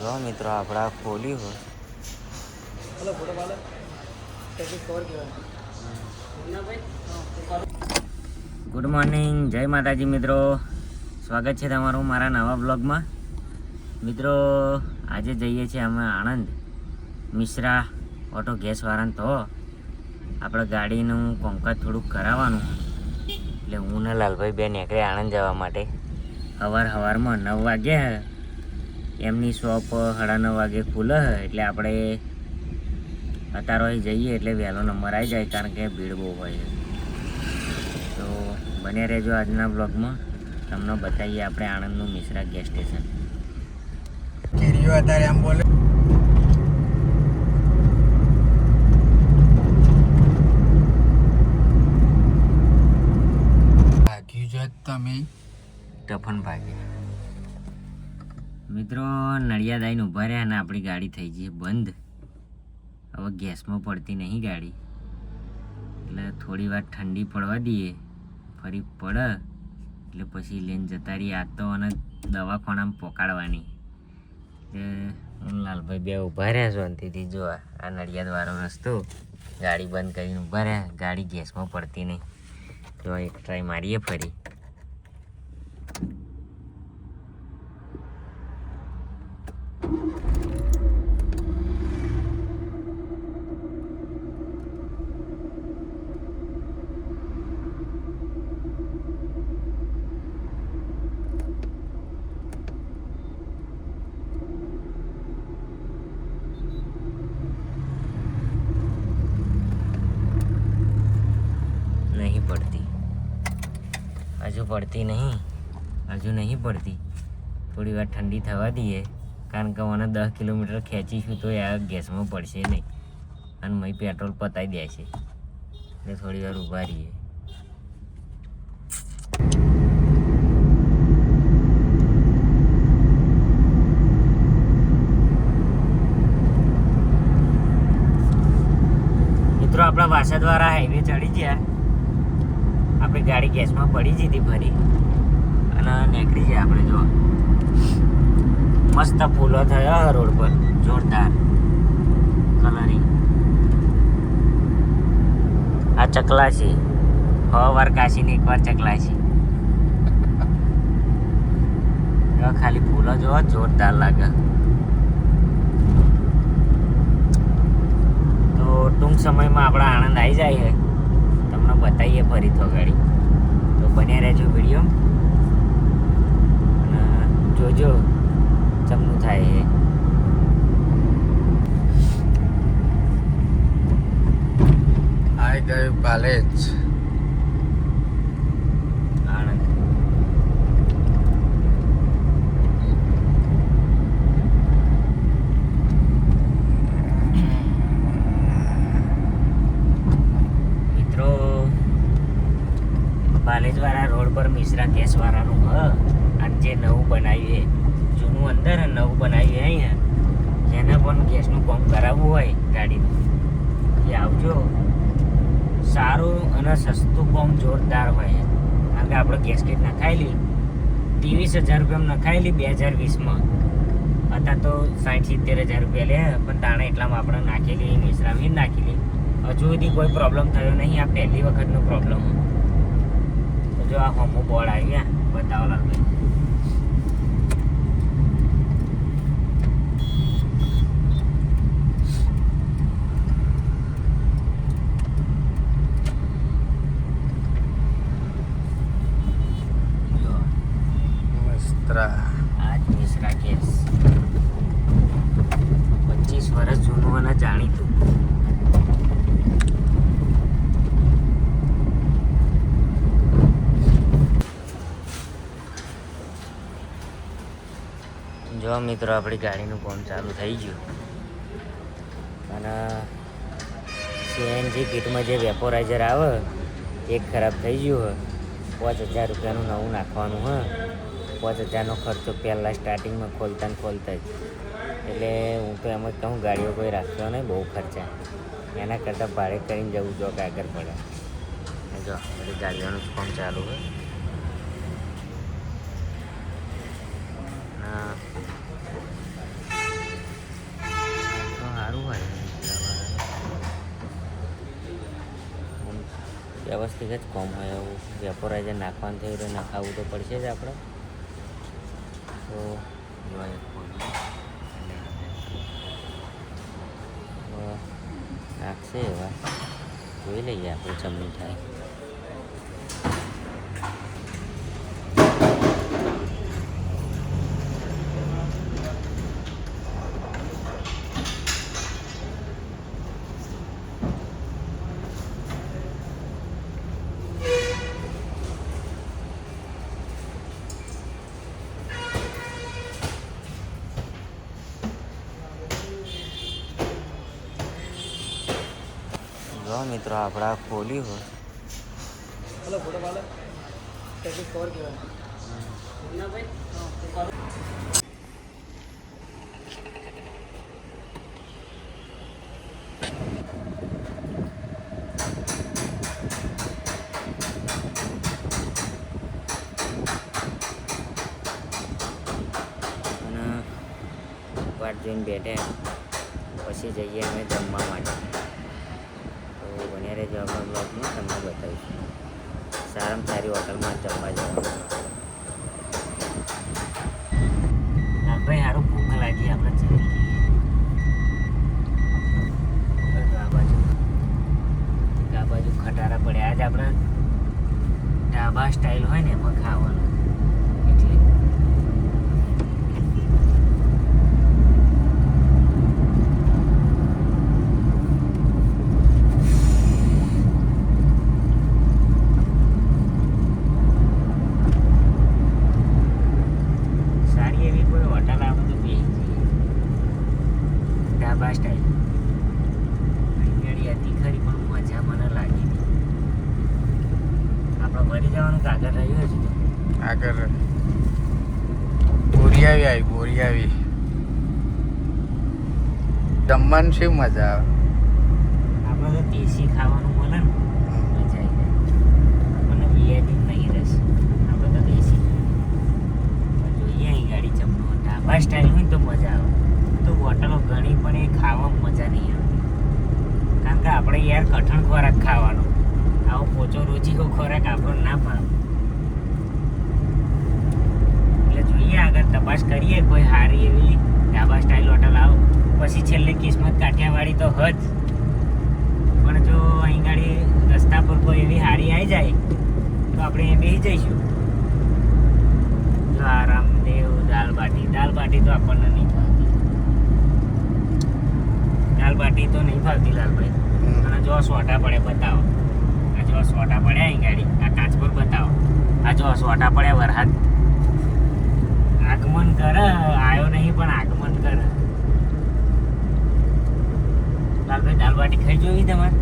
જો મિત્રો આપણા ખોલ્યું હોય. ગુડ મોર્નિંગ, જય માતાજી મિત્રો. સ્વાગત છે તમારું મારા નવા બ્લોગમાં. મિત્રો આજે જઈએ છીએ અમે આણંદ મિશ્રા ઓટો ગેસવાળાને. તો આપણે ગાડીનું કોમકાજ થોડુંક કરાવવાનું, એટલે હું ને લાલભાઈ બે નીકળ્યા આણંદ જવા માટે. સવારમાં 9 વાગ્યા, એમની શોપ 9:30 વાગે ખુલે, એટલે આપણે અત્યારે અહીં જઈએ એટલે વહેલો નંબર આવી જાય, કારણ કે ભીડ બહુ હોય. તો બને રહેજો આજના બ્લોગમાં, તમને બતાવીએ આપણે આણંદનું મિશ્રા ગેસ સ્ટેશન. અત્યારે એમ બોલે ભાગ્યું છે તમે ટફન ભાગે. મિત્રો નડિયાદ આવીને ઊભા રહ્યા અને આપણી ગાડી થઈ જઈએ બંધ. હવે ગેસમાં પડતી નહીં ગાડી, એટલે થોડી વાર ઠંડી પડવા દઈએ, ફરી પડે એટલે પછી લઈને જતા રહીએ. આ તો અને દવાખાનામાં પોકાડવાની. હું લાલભાઈ બે ઊભા રહ્યા શાંતિથી. જો આ નડિયાદવાળો રસ્તો, ગાડી બંધ કરીને ઊભા રહ્યા, ગાડી ગેસમાં પડતી નહીં. જો એક ટ્રાય મારીએ ફરી. નહીં પડતી, હજુ પડતી નહીં, હજુ નહીં પડતી. થોડી વાર ઠંડી થવા દઈએ, કારણ કે મને 10 કિલોમીટર ખેંચીશું તો આ ગેસમાં પડશે નહીં, અને મય પેટ્રોલ પતાવી દે છે, એટલે થોડી વાર ઊભા રહીએ. મિત્રો આપણા વાસદવાળા હાઈવે ચડી ગયા. આપણી ગાડી ગેસમાં પડી જ હતી ફરી, અને નીકળી જાય આપણે. જો મસ્ત ફૂલો થયા રોડ પર, જોરદાર કલરિંગ. આ ચકલાસી, વાર કાશીને એકવાર ચકલાસી. ખાલી ફૂલો જોવા જોરદાર લાગે. તો ટૂંક સમયમાં આપણા આણંદ આવી જાય છે, તમને બતાવીએ ફરી તો ગાડી. તો બન્યા રહેજો વિડીયો, અને જોજો ચમનું થાય છે. આવી ગયું કાલેજ આણંદ. મિત્રો પાલેજવાળા રોડ પર મિશ્રા ગેસવાળાનું અને જે નવું બનાવ્યું, જૂનું અંદર નવું બનાવ્યું અહીંયા, જેને પણ ગેસનું કામ કરાવવું હોય ગાડીનું, એ આવજો. સારું અને સસ્તું કામ જોરદાર હોય. કારણ કે આપણે ગેસ કીટ નખાયેલી 23,000 રૂપિયામાં નખાયેલી 2020માં. અત્યારે તો 60-70,000 રૂપિયા લે, પણ તાણે એટલામાં આપણે નાખેલી મિશ્રામાં નાખેલી. હજુ સુધી કોઈ પ્રોબ્લેમ થયો નહીં, આ પહેલી વખતનો પ્રોબ્લેમ. તો જો આ હોમો બોર્ડ આવ્યા, બતાવો લાગે. આજ મિશ્રા ગેસ 25 વર્ષ જૂનું અને જાણીતું. જો મિત્રો આપણી ગાડીનું કામ ચાલુ થઈ ગયું, અને સીએનજી કીટમાં જે વેપોરાઇઝર આવે એક ખરાબ થઈ ગયું. 5,000 રૂપિયાનું નવું નાખવાનું. 5,000નો ખર્ચો પહેલાં સ્ટાર્ટિંગમાં ખોલતા જ. એટલે હું તો એમ જ કહું, ગાડીઓ કોઈ રાખશો નહીં, બહુ ખર્ચા. એના કરતાં ભાડે કરીને જવું જો કે આગળ પડે. જો બધી ગાડીઓનું કામ ચાલુ હોય. વ્યવસ્થિત જ કોમ હોય એવું વેપોરાઇઝર નાખવાનું થયું તો નખાવવું તો પડશે જ આપણે. તો જોવાય નાખશે એવા જોઈ લઈએ આપણે જમણી થાય. જો મિત્રો આપણા ખોલ્યું હોય અને વાટ જોઈને બેઠે પછી જઈએ અમે જમવા માટે. તો બન્યા રહેજો આપણા બ્લોગમાં, તમને બતાવીશું સારામાં સારી હોટલમાં જમવા જવાનું. ભાઈ સારું ભૂખ લાગી, આપણે જમી લઈએ. આ બાજુ ખટારા પડે. આજ આપણે ઢાબા સ્ટાઇલ હોય ને એમાં ખાવાનું એટલે સારી એવી કોઈ હોટલ આવે તો બે ઢાબા સ્ટાઇલ અહીંયાળી હતી ખરી પણ મજા મને લાગી નહીં. આપણે મરી જવાનું કાગળ રહ્યું છે તો આગળ બોરિયાવી આવી બોરિયાવી જમવાનું શું મજા આવે. આપણે તો દેશી ખાવાનું મળે ને મજા આવી જાય. આપણને વીઆઈપી નહીં રહેશે, આપણે તો દેશી પણ જોઈએ અહીં ગાડી જમવા ઢાબા સ્ટાઇલ હોય ને તો મજા આવે. તો હોટલો ઘણી પણ એ ખાવામાં મજા નહીં આવતી, કારણ કે આપણે યાર કઠણ ખોરાક ખાવાનો, આવો પોચો રોજીકો ખોરાક આપણને ના ભાવે. એટલે જોઈએ આગળ તપાસ કરીએ કોઈ સારી એવી ઢાબા સ્ટાઇલ હોટલ આવો. પછી છેલ્લે કિસ્મત કાઠિયાવાડી તો હજ, પણ જો અહીં ગાડી રસ્તા પર કોઈ એવી સારી આવી જાય તો આપણે એ બેસી જઈશું. જો આ રામદેવ દાલ બાટી તો આપણને નહીં ભાવતી. દાલ બાટી તો નહીં ભાવતી લાલભાઈ. અને જો સોટા પડે બતાવો, આ જો સોટા પડ્યા અહીં ગાડી આ કાચ પર બતાવો. આ જો સોટા પડ્યા વરસાદ આગમન કરે, આવ્યો નહીં પણ આગમન કરે. લાલભાઈ દાલ બાટી ખાઈ જોઈ તમારે?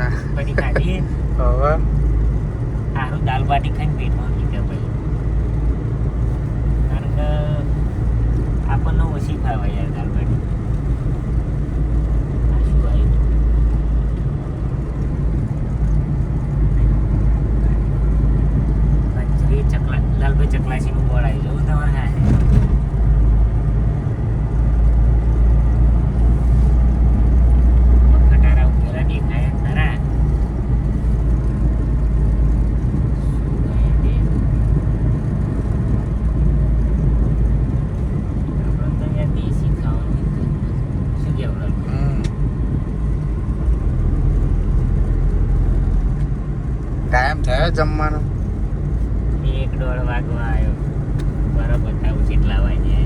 ના બધી ખાધી હવે સારું દાલ બાટી ખાઈને પેટમાં નીકળે ભાઈ, કારણ કે આપણને ઓછી ખાવા યાર દાલ બાટી. આ શું આવ્યું? કચરી ચકલા લાલભાઈ ચકલાસીનું બોર્ડ આવી જવું તમારે. હા ખટારા ઉભેલા દેખાય ખરા. ટાઈમ થયો જમવાનો. 1-1.5 વાગવા આવ્યો. બરાબર બતાવું કેટલા વાગે.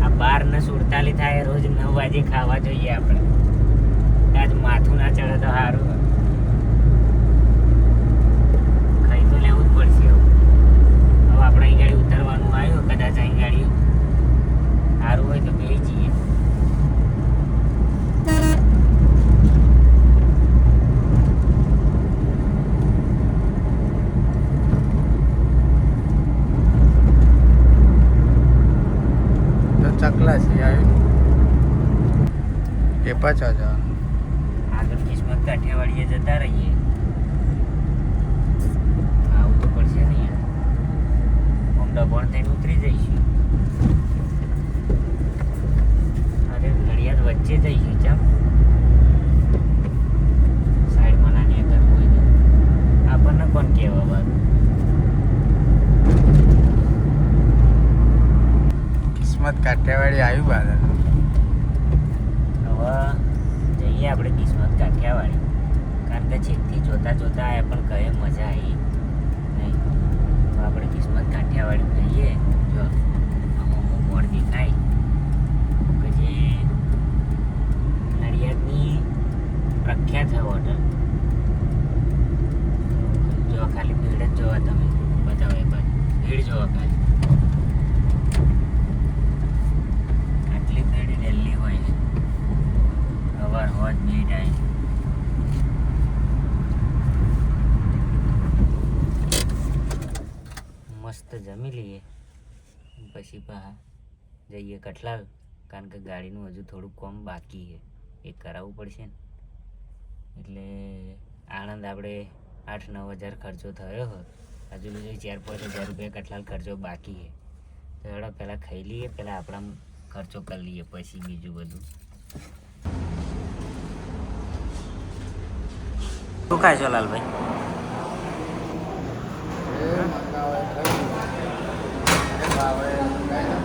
આ 12:47 થાય, રોજ 9 વાગે ખાવા જોઈએ આપણે. આજ માથું ના ચડે તો સારું. ખાઈ તો લેવું જ પડશે. હવે આપણે અહીં ગાડી ઉતરવાનું આવ્યું, કદાચ અહીં ગાડી સારું હોય તો બેસી જઈએ. ચકલા છે આવ્યું એ પાછા જવાનું. આગળ કિસ્મત કાઠિયાવાડીએ જતા રહીએ. આવું તો પડશે ને યાર. આમ ડબોણ થઈને ઉતરી જઈશું. અરે ઘડિયાળ વચ્ચે જઈશું. ચમ કિસ્મત કાઠિયાવાડી આવ્યું બાદલ. હવે જઈએ આપણે કિસ્મત કાઠિયાવાડી, કારણ કે છેકથી જોતા જોતા આયા પણ કહે મજા આવી નહીં. તો આપણે કિસ્મત કાઠિયાવાડી જઈએ. જો અમુક બોર્ડ દેખાય કે જે નડિયાદની પ્રખ્યાત છે હોટલ. જો ખાલી ભીડ જ જોવા, તમે બતાવો એક બાજુ ભીડ જોવા ખાલી. આટલી ભીડ દિલ્હી હોય છે, અવાર હોત ભીડ આવી. મસ્ત જમી લઈએ પછી પાછા જઈએ કઠલાલ, કારણ કે ગાડીનું હજુ થોડું કામ બાકી છે, એ કરાવવું પડશે ને. એટલે આણંદ આપણે 8-9 હજાર ખર્ચો થયો હોય, હજુ બીજો 4-5 હજાર રૂપિયા કઠલાલ ખર્ચો બાકી છે. તો હેડો પહેલાં ખાઈ લઈએ, પહેલાં આપણા ખર્ચો કરી લઈએ, પછી બીજું બધું. શું ખાશો લાલભાઈ? એ મંગાવે ખરું. એ ભાવે મંગાય ને.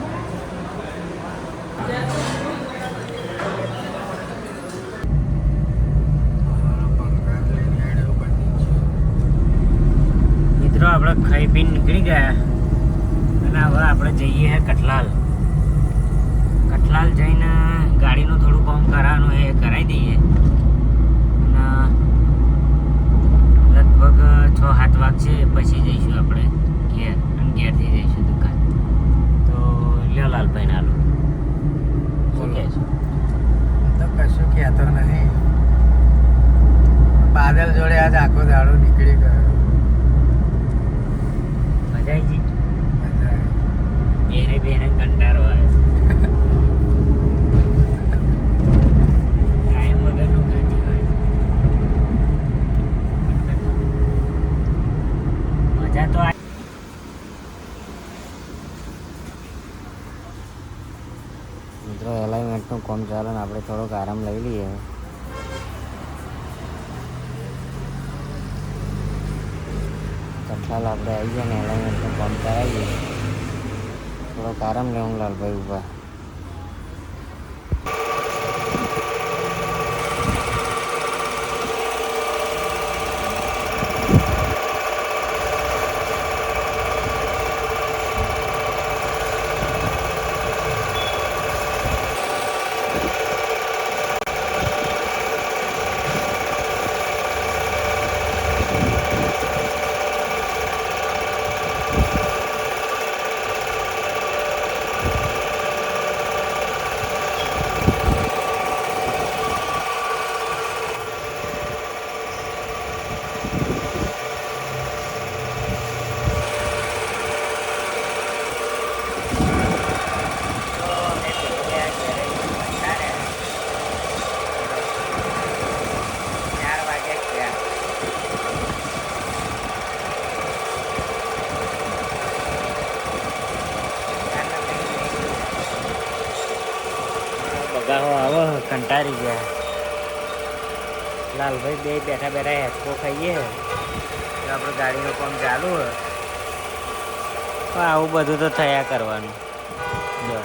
મિત્રો આપણે ખાઈ પીને નીકળી ગયા અને હવે આપણે જઈએ છે કઠલાલ. કઠલાલ જઈને ગાડીનું થોડું કામ કરાવવાનું એ કરાવી દઈએ અને લગભગ 6-7 વાગશે પછી જઈશું આપણે ઘેર, અને ઘેરથી જઈશું દુકાન. તો લ્યો લાલભાઈ ના લો, શું કહે છે? તો કશું કહેતો નહીં. બાદલ જોડે આજ આખો દાડો નીકળી ગયો. મજા આવી ગઈ? મજા આવી. બેને કંટાળો આવે. ટાઈમ વગરનું ગાડી હોય. મજા તો મિત્રો એલાઇનમેન્ટનું કામ ચાલે ને આપણે થોડોક આરામ લઈ લઈએ. કઠલાલ આપણે આવી ગયા ને એલાઇનમેન્ટનું કામ કરાવીએ, થોડોક આરામ લેવું લાલભાઈ ઊભા. બગાહો આવો, કંટાળી ગયા. લાલભાઈ બે બેઠા બેઠા હેચકો ખાઈએ, આપણે ગાડીનું કામ ચાલુ હોય. આવું બધું તો થયા કરવાનું. જો